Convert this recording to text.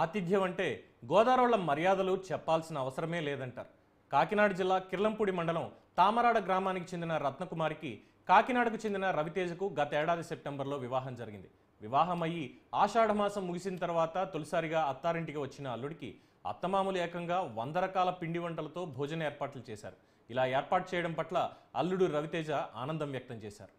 ఆతిథ్యం అంటే గోదావరిల మర్యాదలు చెప్పాల్సిన అవసరమే లేదంటారు. కాకినాడ జిల్లా కిర్లంపూడి మండలం తామరాడ గ్రామానికి చెందిన రత్నకుమారికి కాకినాడకు చెందిన రవితేజకు గత ఏడాది సెప్టెంబర్లో వివాహం జరిగింది. వివాహం అయ్యి ఆషాఢమాసం ముగిసిన తర్వాత తొలిసారిగా అత్తారింటికి వచ్చిన అల్లుడికి అత్తమామలు ఏకంగా 100 రకాల పిండి వంటలతో భోజన ఏర్పాట్లు చేశారు. ఇలా ఏర్పాటు చేయడం పట్ల అల్లుడు రవితేజ ఆనందం వ్యక్తం చేశారు.